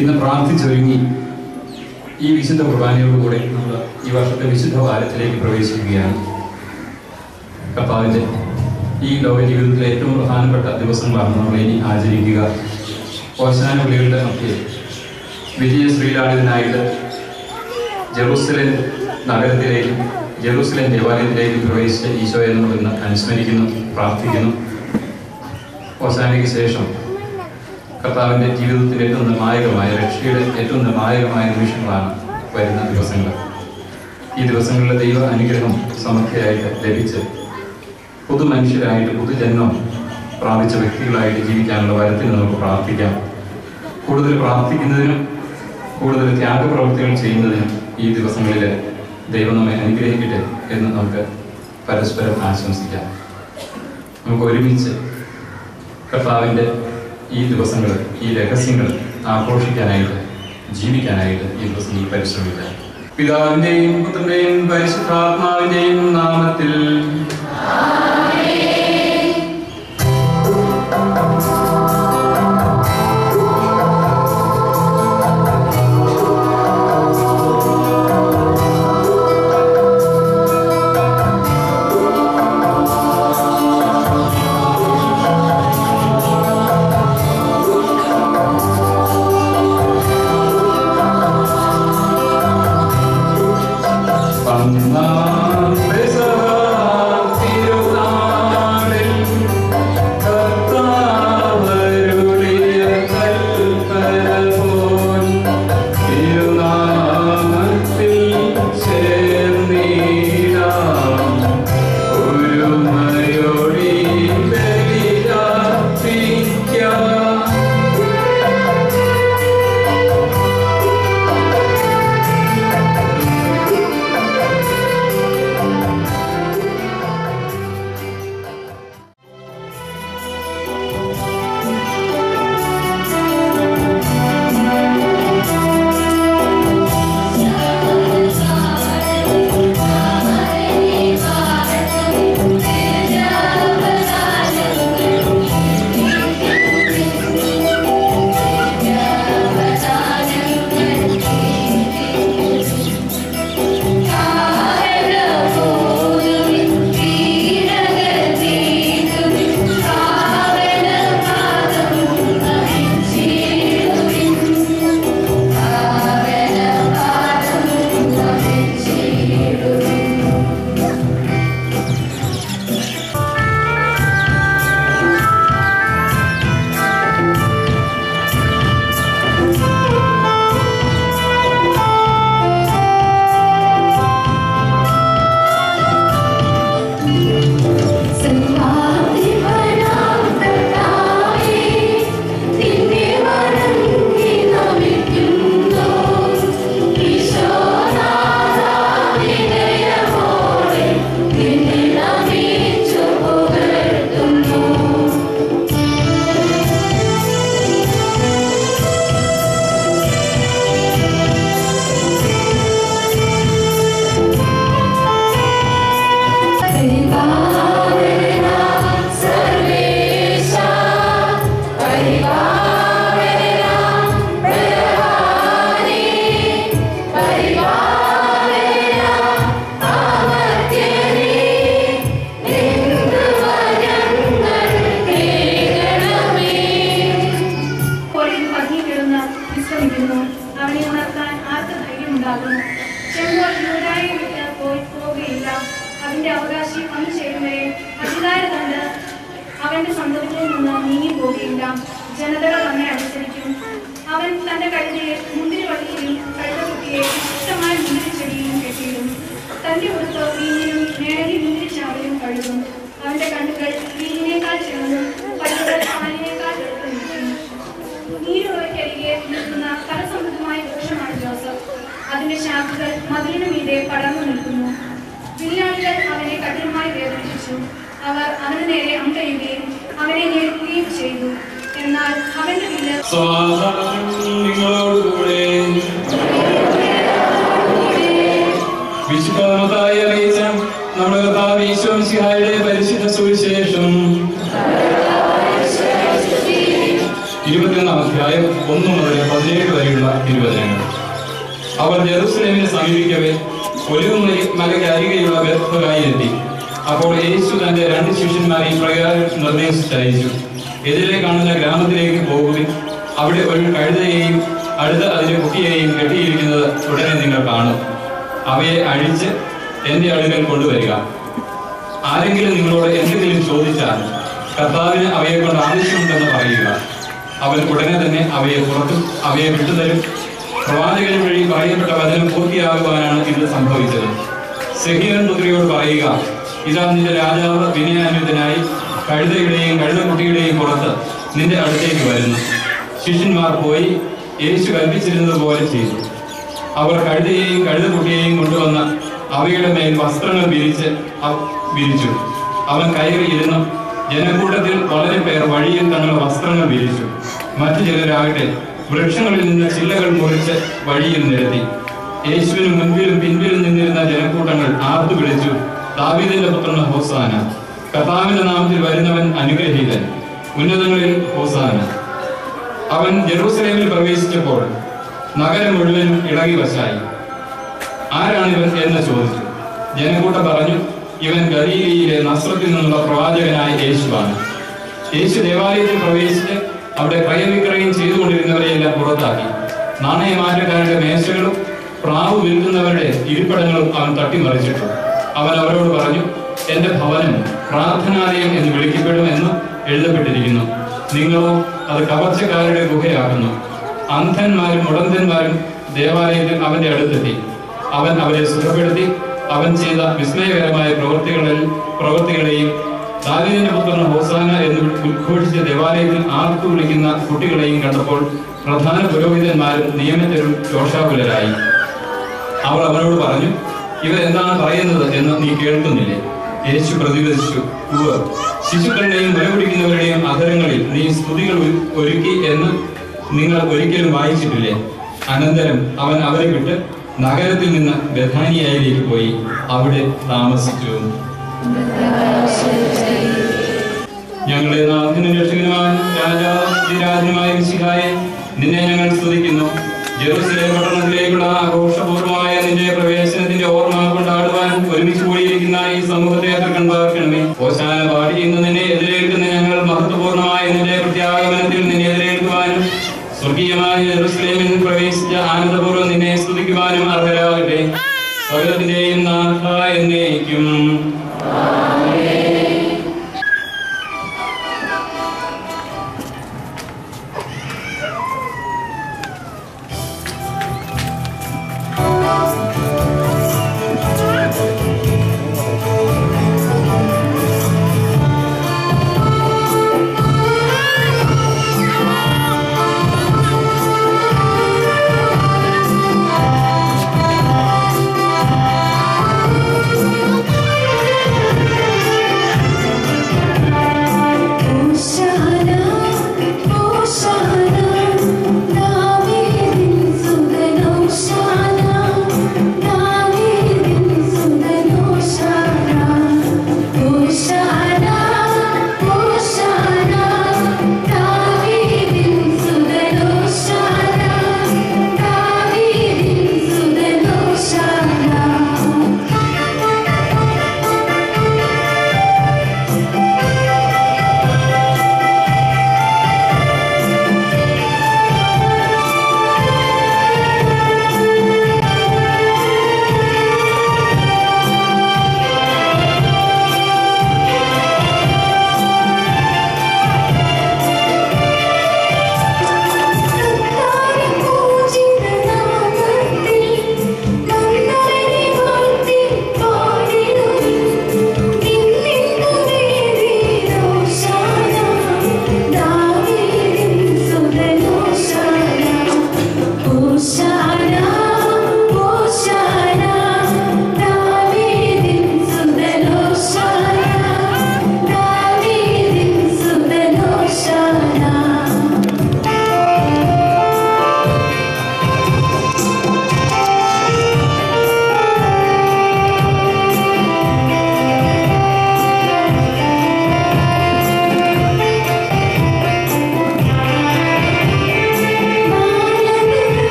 ഇന്ന് പ്രാർത്ഥിച്ചൊരുങ്ങി ഈ വിശുദ്ധ കുർബാനയോടുകൂടെ നമ്മൾ ഈ വർഷത്തെ വിശുദ്ധ വാരത്തിലേക്ക് പ്രവേശിക്കുകയാണ്. കർത്താവിൻ്റെ ഈ ലോക ജീവിതത്തിലെ ഏറ്റവും പ്രധാനപ്പെട്ട ദിവസങ്ങളാണ് നമ്മൾ ഇനി ആചരിക്കുക. ഓശാന വിളികളുടെ മധ്യേ വിജയ ശ്രീലാളിതനായിട്ട് ജെറൂസലേം നഗരത്തിലേക്കും ജെറൂസലേം ദേവാലയത്തിലേക്കും പ്രവേശിച്ച ഈശോയെ നമ്മൾ ഇന്ന് അനുസ്മരിക്കുന്നു, പ്രാർത്ഥിക്കുന്നു. ഓശാനയ്ക്ക് ശേഷം കർത്താവിൻ്റെ ജീവിതത്തിൻ്റെ ഏറ്റവും നിർണായകമായ, രക്ഷയുടെ ഏറ്റവും നിർണായകമായ നിമിഷങ്ങളാണ് വരുന്ന ദിവസങ്ങൾ. ഈ ദിവസങ്ങളിലെ ദൈവ അനുഗ്രഹം സമൃദ്ധിയായിട്ട് ലഭിച്ച് പുതുമനുഷ്യരായിട്ട് പുതുജന്മം പ്രാപിച്ച വ്യക്തികളായിട്ട് ജീവിക്കാനുള്ള വരത്തിന് നമുക്ക് പ്രാർത്ഥിക്കാം. കൂടുതൽ പ്രാർത്ഥിക്കുന്നതിനും കൂടുതൽ ത്യാഗപ്രവൃത്തികൾ ചെയ്യുന്നതിനും ഈ ദിവസങ്ങളിൽ ദൈവം നമ്മെ അനുഗ്രഹിക്കട്ടെ എന്ന് നമുക്ക് പരസ്പരം ആശംസിക്കാം. നമുക്ക് ഒരുമിച്ച് കർത്താവിൻ്റെ ഈ ദിവസങ്ങൾ, ഈ രഹസ്യങ്ങൾ ആഘോഷിക്കാനായിട്ട്, ജീവിക്കാനായിട്ട് ഈ ദിവസങ്ങളിൽ പരിശ്രമിക്കാം. പിതാവിൻ്റെയും പുത്രൻ്റെയും പരിശുദ്ധാത്മാവിൻ്റെയും നാമത്തിൽ ജനതകൾ നമ്മെ അനുസരിക്കും. അവൻ തന്റെ കഴുതയെ മുന്തിരിവള്ളിയിലും കഴുതക്കുട്ടിയെ ഇഷ്ടമായ മുന്തിരിച്ചെടിയിലും കെട്ടിയിടും. തന്റെ ഉടുപ്പ് വീഞ്ഞിനും നേരിയ മുന്തിരിച്ചാറിലും കഴുകും. അവന്റെ കണ്ണുകൾ വീഞ്ഞിനേക്കാൾ ചെറുതും പല്ലുകൾ പാലിനേക്കാൾ വെളുത്തും. നീരുറവയ്ക്കരികെ നിൽക്കുന്ന ഫലസമൃദ്ധമായ വൃക്ഷമാണ് ജോസഫ്. അതിന്റെ ശാഖകൾ മതിലിനു മീതെ പടർന്നു നിൽക്കുന്നു. വില്ലാളികൾ അവനെ കഠിനമായി വേദനിപ്പിച്ചു. അവർ അവന് നേരെ അമ്പെയ്യുകയും അവനെ ഞെരുക്കുകയും ചെയ്തു. എന്നാൽ അവന്റെ വില്ല് നിങ്ങളോടുകൂടെ വിശുദ്ധമായ നമ്മുടെ കർത്താവ് ഈശോമിശിഹായുടെ പരിശുദ്ധ സുവിശേഷം 21-ാം അധ്യായം 1 മുതൽ 17 വരെ തിരുവചനങ്ങൾ. അവർ ജെറുസലേമിനെ സമീപിക്കവേ ഒലിവ് മലയ്ക്ക് അരികെയുള്ള ബേത്ത്ഫഗായിലെത്തി. അപ്പോൾ യേശു തന്റെ 2 ശിഷ്യന്മാരെ ഇപ്രകാരം നിർദ്ദേശിച്ചയച്ചു: എതിരെ കാണുന്ന ഗ്രാമത്തിലേക്ക് പോകുവിൻ. അവിടെ ഒരു കഴുതയെയും അടുത്ത് അതിന്റെ കുട്ടിയെയും കെട്ടിയിരിക്കുന്നത് ഉടനെ നിങ്ങൾ കാണും. അവയെ അഴിച്ച് എന്റെ അടുക്കൽ കൊണ്ടുവരിക. ആരെങ്കിലും നിങ്ങളോട് എന്തെങ്കിലും ചോദിച്ചാൽ കർത്താവിന് അവയെ കൊണ്ട് ആവശ്യമുണ്ടെന്ന് പറയുക. അവൻ ഉടനെ തന്നെ അവയെ വിട്ടുതരും. പ്രവാചകൻ വഴി പറയപ്പെട്ട വചനം പൂർത്തിയാകുവാനാണ് ഇത് സംഭവിച്ചത്. സെഹിയോൻ പുത്രിയോട് പറയുക, ഇതാ നിന്റെ രാജാവ് വിനയാന്വിതനായി കഴുതയുടെയും കഴുതക്കുട്ടിയുടെയും പുറത്ത് നിന്റെ അടുത്തേക്ക് വരുന്നു. ശിഷ്യന്മാർ പോയി യേശു കൽപ്പിച്ചിരുന്നത് പോലെ ചെയ്തു. അവർ കഴുതയെയും കഴുതക്കുട്ടിയെയും കൊണ്ടുവന്ന് അവയുടെ മേൽ വസ്ത്രങ്ങൾ വിരിച്ചു. അവൻ കയറി ഇരുന്നു. ജനക്കൂട്ടത്തിൽ വളരെ പേർ വഴിയിൽ തങ്ങളുടെ വസ്ത്രങ്ങൾ വിരിച്ചു. മറ്റു ചിലരാകട്ടെ വൃക്ഷങ്ങളിൽ നിന്ന് ചില്ലകൾ മുറിച്ച് വഴിയിൽ നിരത്തി. യേശുവിന് മുൻപിലും പിൻപിലും നിന്നിരുന്ന ജനക്കൂട്ടങ്ങൾ ആർത്തു വിളിച്ചു, ദാവീദിന്റെ പുത്രൻ ഹോസാന! കർത്താവിന്റെ നാമത്തിൽ വരുന്നവൻ അനുഗ്രഹീതൻ! ഉന്നതങ്ങളിൽ ഹോസാന! അവൻ ജെറൂസലേമിൽ പ്രവേശിച്ചപ്പോൾ നഗരം മുഴുവനും ഇളകി വശായി. ആരാണിവൻ എന്ന് ചോദിച്ചു. ജനക്കൂട്ടം പറഞ്ഞു, ഇവൻ ഗലീലയിലെ നസ്രത്തിൽ നിന്നുള്ള പ്രവാചകനായ യേശുവാണ്. യേശു ദേവാലയത്തിൽ പ്രവേശിച്ച് അവിടെ ക്രയവിക്രയം ചെയ്തുകൊണ്ടിരുന്നവരെയെല്ലാം പുറത്താക്കി. നാണയമാറ്റക്കാരുടെ മേശകളും പ്രാവ് വിൽക്കുന്നവരുടെ ഇരിപ്പിടങ്ങളും അവൻ തട്ടിമറിച്ചിട്ടു. അവൻ അവരോട് പറഞ്ഞു, എന്റെ ഭവനം പ്രാർത്ഥനാലയം എന്ന് വിളിക്കപ്പെടുമെന്ന് എഴുതപ്പെട്ടിരിക്കുന്നു. നിങ്ങളോ അത് കവർച്ചക്കാരുടെ ഗുഹയാക്കുന്നു. അന്ധന്മാരും മുടന്തന്മാരും ദേവാലയത്തിൽ അവന്റെ അടുത്തെത്തി. അവൻ അവരെ സുഖപ്പെടുത്തി. അവൻ ചെയ്ത വിസ്മയകരമായ പ്രവൃത്തികളെയും ദാവീദിന്റെ പുത്രൻ ഹോസാന എന്ന് ഉദ്ഘോഷിച്ച് ദേവാലയത്തിൽ ആർത്തു വിളിക്കുന്ന കുട്ടികളെയും കണ്ടപ്പോൾ പ്രധാന പുരോഹിതന്മാരും നിയമജ്ഞരും രോഷാകുലരായി. അവർ അവനോട് പറഞ്ഞു, ഇവരെന്താണ് പറയുന്നത് എന്ന് നീ കേൾക്കുന്നില്ലേ? യേശു പ്രതിവദിച്ചു, ശിശുക്കളുടെയും മുലകുടിക്കുന്നവരുടെയും അധരങ്ങളിൽ നീ സ്തുതികൾ ഒരുക്കി എന്ന് നിങ്ങൾ ഒരിക്കലും വായിച്ചിട്ടില്ലേ? അനന്തരം അവൻ അവരെ വിട്ട് നഗരത്തിൽ നിന്ന് ബഥാനിയയിലേക്ക് പോയി അവിടെ താമസിച്ചു. ഞങ്ങളുടെ നാഥനും രക്ഷകനുമായ രാജാതിരാജനുമായ മിശിഹായെ, നിന്നെ ഞങ്ങൾ സ്തുതിക്കുന്നു. ജെറുസലേം പട്ടണത്തിലേക്കുള്ള ആഘോഷപൂർവമായ നിന്റെ പ്രവേശനത്തിന്റെ ഓർമ്മ കൊണ്ടാടുവാൻ ഒരുമിച്ച് കൂടിയിരിക്കുന്ന ഈ സമൂഹത്തെ തൃക്കൺ പാർക്കണമേ. ഹോശാന പാടി ഇന്ന് നിന്നെ എതിരേൽക്കുന്ന ഞങ്ങൾ മഹത്വപൂർണമായ നിന്റെ പ്രത്യാഗമനത്തിൽ നിന്നെ എതിരേൽക്കുവാനും സ്വർഗീയമായ ജെറുസലേമിൽ പ്രവേശിച്ച ആനന്ദപൂർവ്വം നിന്നെ സ്തുതിക്കുവാനും അർഹരാകട്ടെ. സകലത്തിന്റെയും നാഥ എന്നേക്കും.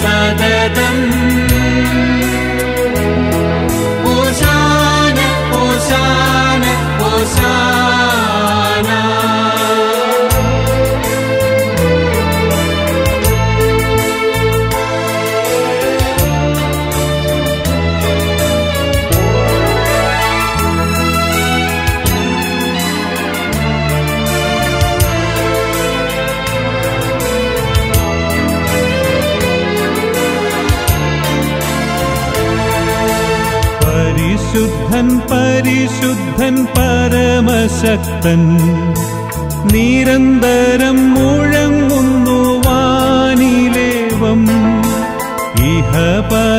സതതം. ഹോശാന ഹോശാന ഹോശാന. പരിശുദ്ധൻ പരിശുദ്ധൻ പരമശക്തൻ, നിരന്തരം മുഴങ്ങുന്നു വാനിലേവം. ഇഹപരമഖിലവും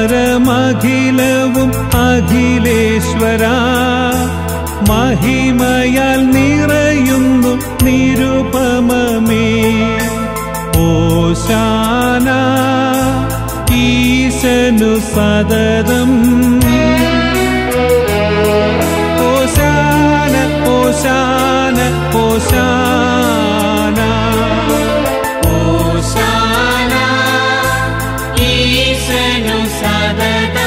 അഖിലേശ്വരാ, മഹിമയാൽ നിറയുന്നു നിരുപമമേ. ഓശാന ഈശനു സതതം. ഹോശാന ഹോശാന ഹോശാന. ഹോശാന ഈശനു സതതം.